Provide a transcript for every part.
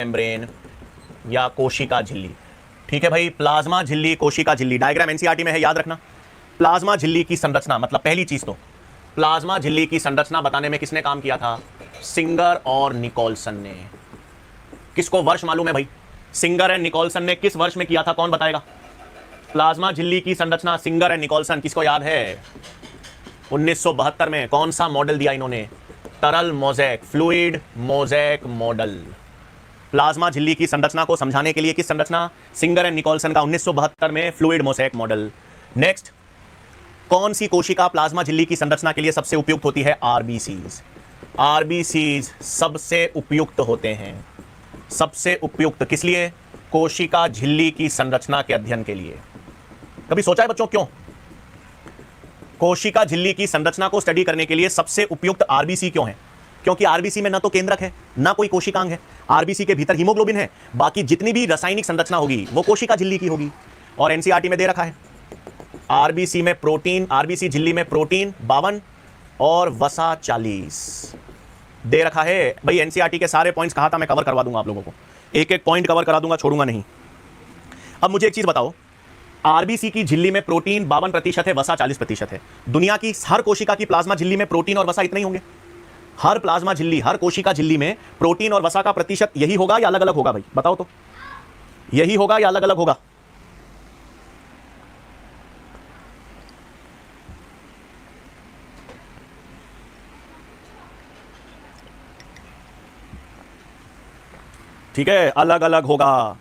Membrane या कोशिका झिल्ली। ठीक है भाई, प्लाज्मा झिल्ली, कोशिका झिल्ली, डायग्राम एनसीईआरटी में है, याद रखना। प्लाज्मा झिल्ली की संरचना, मतलब पहली चीज तो प्लाज्मा झिल्ली की संरचना बताने में किसने काम किया था? सिंगर और निकोलसन ने। किसको वर्ष मालूम है भाई? सिंगर एंड निकोलसन ने किस वर्ष में किया था, कौन बताएगा? प्लाज्मा झिल्ली की संरचना सिंगर एंड निकोलसन, किसको याद है? 1972 में। कौन सा मॉडल दिया इन्होंने? तरल mosaic, fluid mosaic model. Plasma झिल्ली की संरचना को समझाने के लिए किस संरचना? सिंगर एंड निकोलसन का 1972 में फ्लूइड मोज़ेक मॉडल। नेक्स्ट, कौन सी कोशिका प्लाज्मा झिल्ली की संरचना के लिए सबसे उपयुक्त होती है? आरबीसीज। आरबीसीज सबसे उपयुक्त होते हैं। सबसे उपयुक्त किस लिए? कोशिका झिल्ली की संरचना के अध्ययन के लिए। कभी सोचा है बच्चों क्यों? कोशिका झिल्ली की संरचना को स्टडी करने के लिए सबसे उपयुक्त आरबीसी क्यों है? क्योंकि आरबीसी में ना तो केंद्रक है, ना कोई कोशिकांग है। आरबीसी के भीतर हीमोग्लोबिन है, बाकी जितनी भी रासायनिक संरचना होगी वो कोशिका झिल्ली की होगी। और एनसीईआरटी में दे रखा है, आरबीसी में प्रोटीन, आरबीसी झिल्ली में प्रोटीन 52 और वसा 40 दे रखा है। भाई एनसीईआरटी के सारे पॉइंट्स कहा था मैं कवर करवा दूंगा आप लोगों को, एक एक पॉइंट कवर करा दूंगा, छोड़ूंगा नहीं। अब मुझे एक चीज बताओ, आरबीसी की झिल्ली में प्रोटीन 52% है, वसा 40% है। दुनिया की हर कोशिका की प्लाज्मा झिल्ली में प्रोटीन और वसा इतने ही होंगे? हर प्लाज्मा झिल्ली, हर कोशिका झिल्ली में प्रोटीन और वसा का प्रतिशत यही होगा या अलग अलग होगा? भाई बताओ तो, यही होगा या अलग अलग होगा? ठीक है, अलग अलग होगा।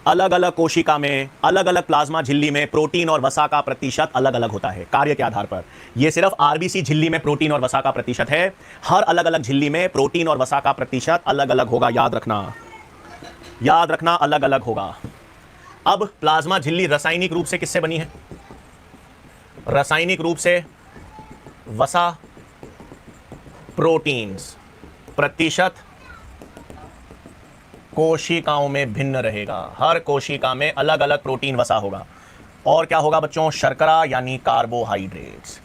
अलग अलग कोशिका में, अलग अलग प्लाज्मा झिल्ली में प्रोटीन और वसा का प्रतिशत अलग अलग होता है कार्य के आधार पर। यह सिर्फ आरबीसी झिल्ली में प्रोटीन और वसा का प्रतिशत है, हर अलग अलग झिल्ली में प्रोटीन और वसा का प्रतिशत अलग अलग होगा। याद रखना, याद रखना, अलग अलग होगा। अब प्लाज्मा झिल्ली रासायनिक रूप से किससे बनी है? रासायनिक रूप से वसा, प्रोटीन्स, प्रतिशत कोशिकाओं में भिन्न रहेगा। हर कोशिका में अलग अलग प्रोटीन वसा होगा। और क्या होगा बच्चों? शर्करा यानी कार्बोहाइड्रेट्स।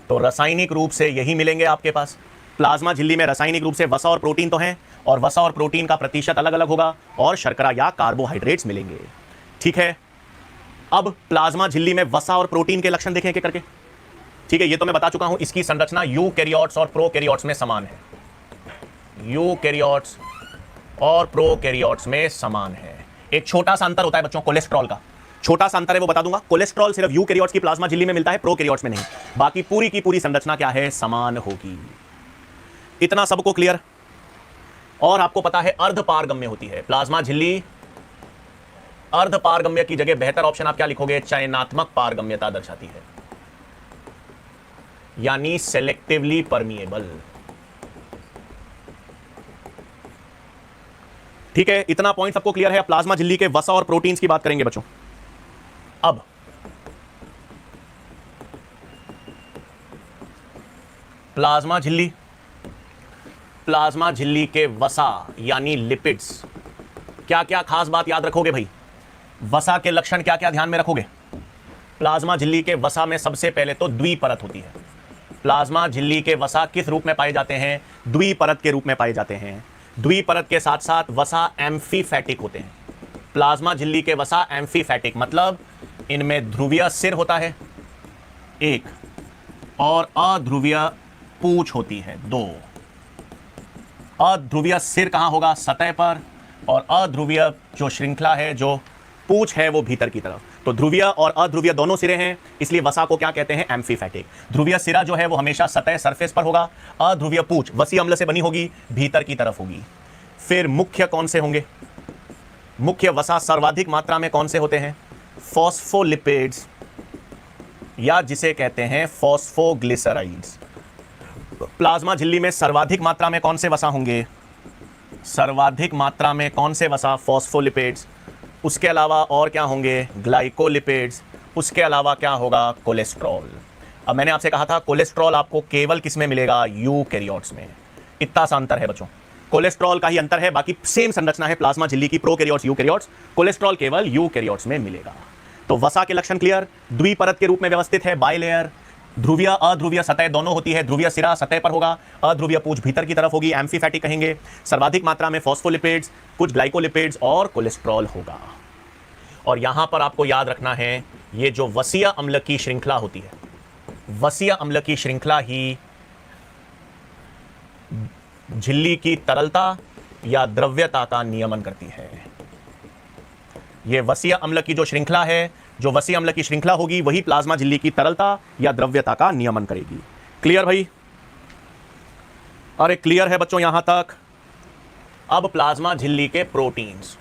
तो रासायनिक रूप से यही मिलेंगे आपके पास। प्लाज्मा झिल्ली में रासायनिक रूप से वसा और प्रोटीन तो हैं, और वसा और प्रोटीन का प्रतिशत अलग अलग होगा, और शर्करा या कार्बोहाइड्रेट्स मिलेंगे। ठीक है, अब प्लाज्मा झिल्ली में वसा और प्रोटीन के लक्षण देखें करके। ठीक है, ये तो मैं बता चुका हूं, इसकी संरचना यूकैरियोट्स और प्रोकैरियोट्स में समान है। यूकैरियोट्स और प्रोकैरियोट्स में समान है। एक छोटा सा अंतर होता है बच्चों, कोलेस्ट्रॉल का। छोटा सा अंतर है, वो बता दूंगा। कोलेस्ट्रॉल सिर्फ यूकैरियोट्स की प्लाज्मा झिल्ली में मिलता है, प्रोकैरियोट्स में नहीं। बाकी पूरी की पूरी संरचना क्या है? समान होगी। इतना सबको क्लियर? और आपको पता है अर्धपारगम्य होती है प्लाज्मा झिल्ली। अर्धपारगम्य की जगह बेहतर ऑप्शन आप क्या लिखोगे? चयनात्मक पारगम्यता दर्शाती है, यानी सेलेक्टिवली परमिएबल। ठीक है, इतना पॉइंट सबको क्लियर है। प्लाज्मा झिल्ली के वसा और प्रोटीन्स की बात करेंगे बच्चों। अब प्लाज्मा झिल्ली, प्लाज्मा झिल्ली के वसा यानी लिपिड्स, क्या क्या खास बात याद रखोगे भाई? वसा के लक्षण क्या क्या ध्यान में रखोगे? प्लाज्मा झिल्ली के वसा में सबसे पहले तो द्विपरत होती है। प्लाज्मा झिल्ली के वसा किस रूप में पाए जाते हैं? द्विपरत के रूप में पाए जाते हैं। द्विपरत के साथ साथ वसा एम्फीफैटिक होते हैं। प्लाज्मा झिल्ली के वसा एम्फीफैटिक मतलब इनमें ध्रुवीय सिर होता है एक, और अध्रुवीय पूंछ होती है दो। अध्रुवीय सिर कहां होगा? सतह पर, और अध्रुवीय जो श्रृंखला है, जो पूंछ है, वो भीतर की तरफ। तो ध्रुवीय और अध्रुवीय दोनों सिरे हैं, इसलिए वसा को क्या कहते हैं? एम्फीफैटिक। ध्रुवीय सिरा जो है वो हमेशा सतह सरफेस पर होगा। अध्रुवीय पूंछ वसी अम्ल से बनी होगी, भीतर की तरफ होगी। फिर मुख्य कौन से होंगे? मुख्य वसा सर्वाधिक मात्रा में कौन से होते हैं? फॉस्फोलिपिड्स, या जिसे कहते हैं फॉस्फोग्लिसराइड्स। प्लाज्मा झिल्ली में सर्वाधिक मात्रा में कौन से वसा होंगे? सर्वाधिक मात्रा में कौन से वसा? फॉस्फोलिपिड्स। उसके अलावा और क्या होंगे? ग्लाइकोलिपिड्स। उसके अलावा क्या होगा? कोलेस्ट्रॉल। अब मैंने आपसे कहा था कोलेस्ट्रॉल आपको केवल किस में मिलेगा? यूकैरियोट्स में। इतना सा अंतर है बच्चों, कोलेस्ट्रॉल का ही अंतर है, बाकी सेम संरचना है प्लाज्मा झिल्ली की, प्रोकैरियोट्स यूकैरियोट्स। कोलेस्ट्रॉल केवल यूकैरियोट्स में मिलेगा। तो वसा के लक्षण क्लियर। द्विपरत के रूप में व्यवस्थित है, बाइलेयर। ध्रुवीय अध्रुवीय सतह दोनों होती है। ध्रुवीय सिरा सतह पर होगा, अध्रुवीय पूंछ भीतर की तरफ होगी, एम्फीफैटी कहेंगे। सर्वाधिक मात्रा में फॉस्फोलिपिड्स, कुछ ग्लाइकोलिपिड्स और कोलेस्ट्रॉल होगा। और यहां पर आपको याद रखना है, ये जो वसीय अम्ल की श्रृंखला होती है, वसीय अम्ल की श्रृंखला ही झिल्ली की तरलता या द्रव्यता का नियमन करती है। यह वसीय अम्ल की जो श्रृंखला है, जो वसीय अम्ल की श्रृंखला होगी, वही प्लाज्मा झिल्ली की तरलता या द्रव्यता का नियमन करेगी। क्लियर भाई? अरे क्लियर है बच्चों यहां तक? अब प्लाज्मा झिल्ली के प्रोटीन्स,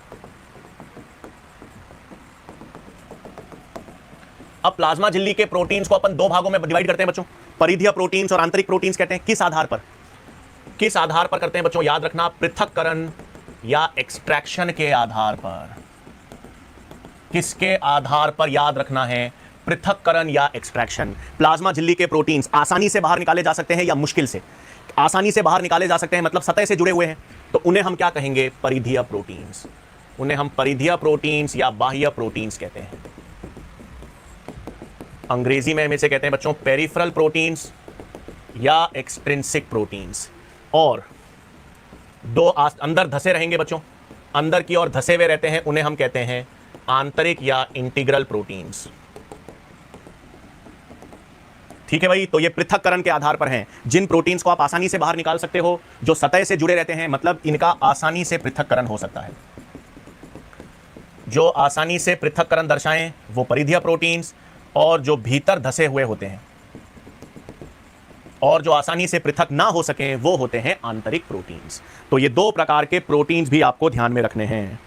अब प्लाज्मा झिल्ली के प्रोटीन्स को अपन दो भागों में डिवाइड करते हैं बच्चों, परिधीय प्रोटीन्स और आंतरिक प्रोटीन्स कहते हैं। किस आधार पर? किस आधार पर करते हैं बच्चों? याद रखना, पृथक्करण या एक्सट्रैक्शन के आधार पर। किसके आधार पर? याद रखना है, पृथक्करण या एक्सट्रैक्शन। प्लाज्मा झिल्ली के प्रोटीन्स आसानी से बाहर निकाले जा सकते हैं या मुश्किल से? आसानी से बाहर निकाले जा सकते हैं, मतलब सतह से जुड़े हुए हैं, तो उन्हें हम क्या कहेंगे? परिधीय प्रोटीन्स। उन्हें हम परिधीय प्रोटीन्स या बाह्य प्रोटीन्स कहते हैं। अंग्रेजी में इसे कहते हैं बच्चों पेरिफेरल प्रोटीन्स या एक्सट्रिंसिक प्रोटीन्स। और दो अंदर धसे रहेंगे बच्चों, अंदर की ओर धसे हुए रहते हैं, उन्हें हम कहते हैं आंतरिक या इंटीग्रल प्रोटीन्स। ठीक है भाई? तो ये पृथक्करण के आधार पर हैं। जिन प्रोटीन्स को आप आसानी से बाहर निकाल सकते हो, जो सतह से जुड़े रहते हैं, मतलब इनका आसानी से पृथक्करण हो सकता है। जो आसानी से पृथक्करण दर्शाएं वो परिधीय प्रोटीन्स, और जो भीतर धसे हुए होते हैं और जो आसानी से पृथक ना हो सके वो होते हैं आंतरिक प्रोटीन्स। तो ये दो प्रकार के प्रोटीन्स भी आपको ध्यान में रखने हैं।